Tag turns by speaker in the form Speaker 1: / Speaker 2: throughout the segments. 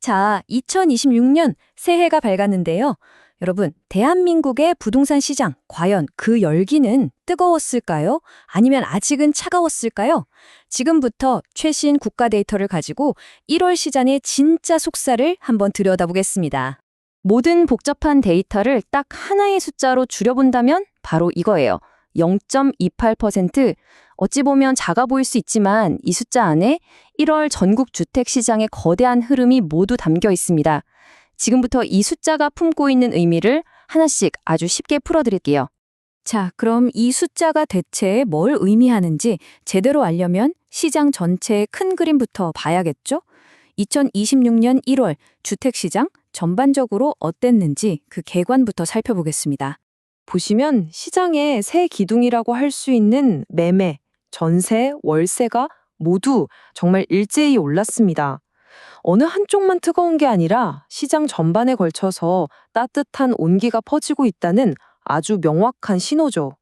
Speaker 1: 자, 2026년 새해가 밝았는데요. 여러분, 대한민국의 부동산 시장, 과연 그 열기는 뜨거웠을까요? 아니면 아직은 차가웠을까요? 지금부터 최신 국가 데이터를 가지고 1월 시장의 진짜 속살을 한번 들여다보겠습니다. 모든 복잡한 데이터를 딱 하나의 숫자로 줄여본다면 바로 이거예요. 0.28%. 어찌 보면 작아 보일 수 있지만 이 숫자 안에 1월 전국 주택 시장의 거대한 흐름이 모두 담겨 있습니다. 지금부터 이 숫자가 품고 있는 의미를 하나씩 아주 쉽게 풀어드릴게요. 자, 그럼 이 숫자가 대체 뭘 의미하는지 제대로 알려면 시장 전체의 큰 그림부터 봐야겠죠? 2026년 1월 주택시장 전반적으로 어땠는지 그 개관부터 살펴보겠습니다. 보시면 시장의 새 기둥이라고 할 수 있는 매매, 전세, 월세가 모두 정말 일제히 올랐습니다. 어느 한쪽만 뜨거운 게 아니라 시장 전반에 걸쳐서 따뜻한 온기가 퍼지고 있다는 아주 명확한 신호죠.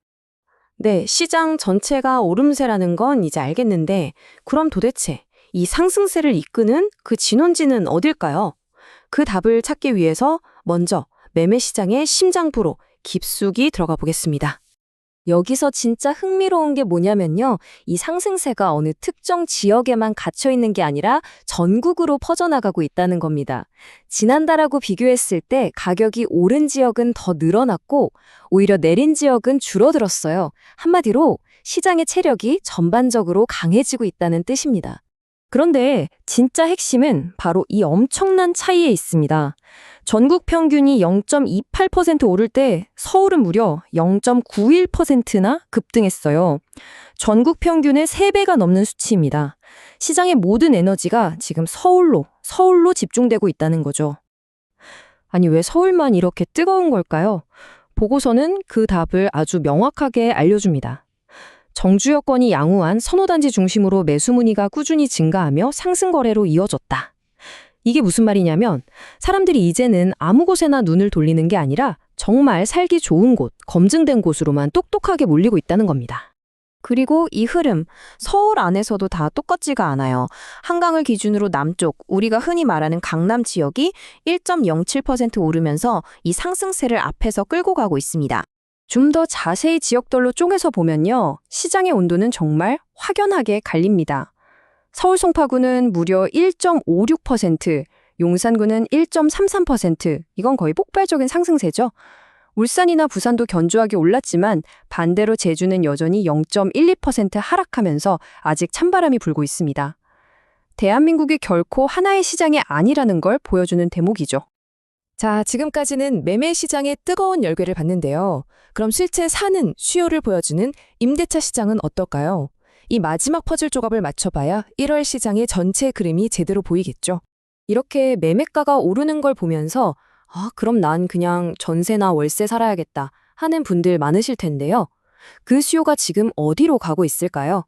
Speaker 2: 네, 시장 전체가 오름세라는 건 이제 알겠는데, 그럼 도대체 이 상승세를 이끄는 그 진원지는 어딜까요? 그 답을 찾기 위해서 먼저 매매 시장의 심장부로 깊숙이 들어가 보겠습니다.
Speaker 1: 여기서 진짜 흥미로운 게 뭐냐면요. 이 상승세가 어느 특정 지역에만 갇혀 있는 게 아니라 전국으로 퍼져나가고 있다는 겁니다. 지난달하고 비교했을 때 가격이 오른 지역은 더 늘어났고 오히려 내린 지역은 줄어들었어요. 한마디로 시장의 체력이 전반적으로 강해지고 있다는 뜻입니다. 그런데 진짜 핵심은 바로 이 엄청난 차이에 있습니다. 전국 평균이 0.28% 오를 때 서울은 무려 0.91%나 급등했어요. 전국 평균의 3배가 넘는 수치입니다. 시장의 모든 에너지가 지금 서울로 집중되고 있다는 거죠. 아니, 왜 서울만 이렇게 뜨거운 걸까요? 보고서는 그 답을 아주 명확하게 알려줍니다. 정주 여건이 양호한 선호단지 중심으로 매수 문의가 꾸준히 증가하며 상승 거래로 이어졌다. 이게 무슨 말이냐면 사람들이 이제는 아무 곳에나 눈을 돌리는 게 아니라 정말 살기 좋은 곳, 검증된 곳으로만 똑똑하게 몰리고 있다는 겁니다.
Speaker 2: 그리고 이 흐름, 서울 안에서도 다 똑같지가 않아요. 한강을 기준으로 남쪽, 우리가 흔히 말하는 강남 지역이 1.07% 오르면서 이 상승세를 앞에서 끌고 가고 있습니다.
Speaker 1: 좀 더 자세히 지역별로 쪼개서 보면요. 시장의 온도는 정말 확연하게 갈립니다. 서울 송파구는 무려 1.56%, 용산구는 1.33%, 이건 거의 폭발적인 상승세죠. 울산이나 부산도 견조하게 올랐지만 반대로 제주는 여전히 0.12% 하락하면서 아직 찬바람이 불고 있습니다. 대한민국이 결코 하나의 시장이 아니라는 걸 보여주는 대목이죠.
Speaker 3: 자, 지금까지는 매매 시장의 뜨거운 열기를 봤는데요. 그럼 실제 사는 수요를 보여주는 임대차 시장은 어떨까요? 이 마지막 퍼즐 조각을 맞춰봐야 1월 시장의 전체 그림이 제대로 보이겠죠.
Speaker 1: 이렇게 매매가가 오르는 걸 보면서 그럼 난 그냥 전세나 월세 살아야겠다 하는 분들 많으실 텐데요. 그 수요가 지금 어디로 가고 있을까요?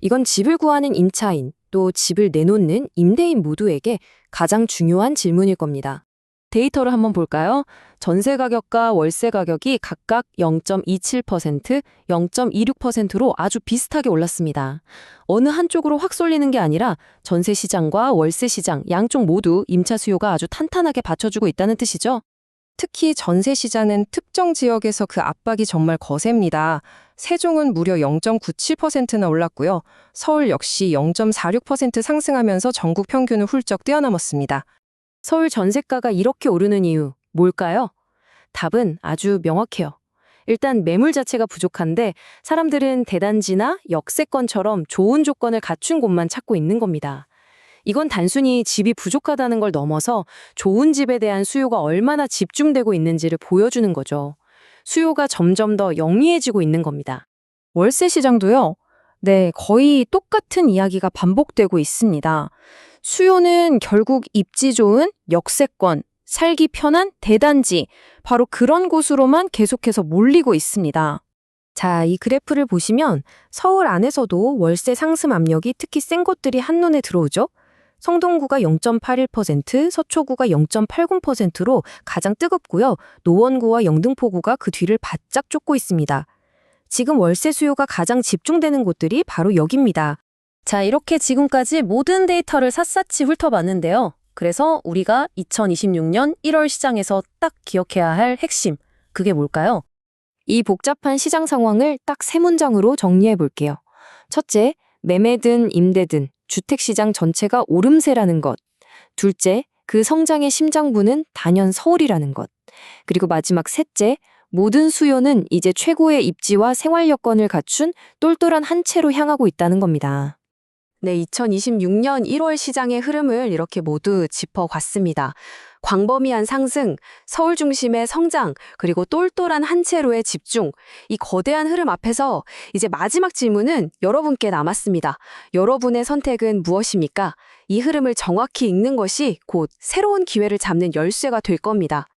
Speaker 1: 이건 집을 구하는 임차인, 또 집을 내놓는 임대인 모두에게 가장 중요한 질문일 겁니다. 데이터를 한번 볼까요? 전세 가격과 월세 가격이 각각 0.27%, 0.26%로 아주 비슷하게 올랐습니다. 어느 한쪽으로 확 쏠리는 게 아니라 전세 시장과 월세 시장 양쪽 모두 임차 수요가 아주 탄탄하게 받쳐주고 있다는 뜻이죠. 특히 전세 시장은 특정 지역에서 그 압박이 정말 거셉니다. 세종은 무려 0.97%나 올랐고요. 서울 역시 0.46% 상승하면서 전국 평균을 훌쩍 뛰어넘었습니다. 서울 전세가가 이렇게 오르는 이유 뭘까요? 답은 아주 명확해요. 일단 매물 자체가 부족한데 사람들은 대단지나 역세권처럼 좋은 조건을 갖춘 곳만 찾고 있는 겁니다. 이건 단순히 집이 부족하다는 걸 넘어서 좋은 집에 대한 수요가 얼마나 집중되고 있는지를 보여주는 거죠. 수요가 점점 더 영리해지고 있는 겁니다. 월세 시장도요. 네, 거의 똑같은 이야기가 반복되고 있습니다. 수요는 결국 입지 좋은 역세권, 살기 편한 대단지, 바로 그런 곳으로만 계속해서 몰리고 있습니다. 자, 이 그래프를 보시면 서울 안에서도 월세 상승 압력이 특히 센 곳들이 한눈에 들어오죠. 성동구가 0.81%, 서초구가 0.80%로 가장 뜨겁고요. 노원구와 영등포구가 그 뒤를 바짝 쫓고 있습니다. 지금 월세 수요가 가장 집중되는 곳들이 바로 여기입니다. 자, 이렇게 지금까지 모든 데이터를 샅샅이 훑어봤는데요.
Speaker 4: 그래서 우리가 2026년 1월 시장에서 딱 기억해야 할 핵심, 그게 뭘까요?
Speaker 1: 이 복잡한 시장 상황을 딱 세 문장으로 정리해 볼게요. 첫째, 매매든 임대든 주택시장 전체가 오름세라는 것. 둘째, 그 성장의 심장부는 단연 서울이라는 것. 그리고 마지막 셋째, 모든 수요는 이제 최고의 입지와 생활 여건을 갖춘 똘똘한 한 채로 향하고 있다는 겁니다.
Speaker 2: 네, 2026년 1월 시장의 흐름을 이렇게 모두 짚어봤습니다. 광범위한 상승, 서울 중심의 성장, 그리고 똘똘한 한 채로의 집중. 이 거대한 흐름 앞에서 이제 마지막 질문은 여러분께 남았습니다. 여러분의 선택은 무엇입니까? 이 흐름을 정확히 읽는 것이 곧 새로운 기회를 잡는 열쇠가 될 겁니다.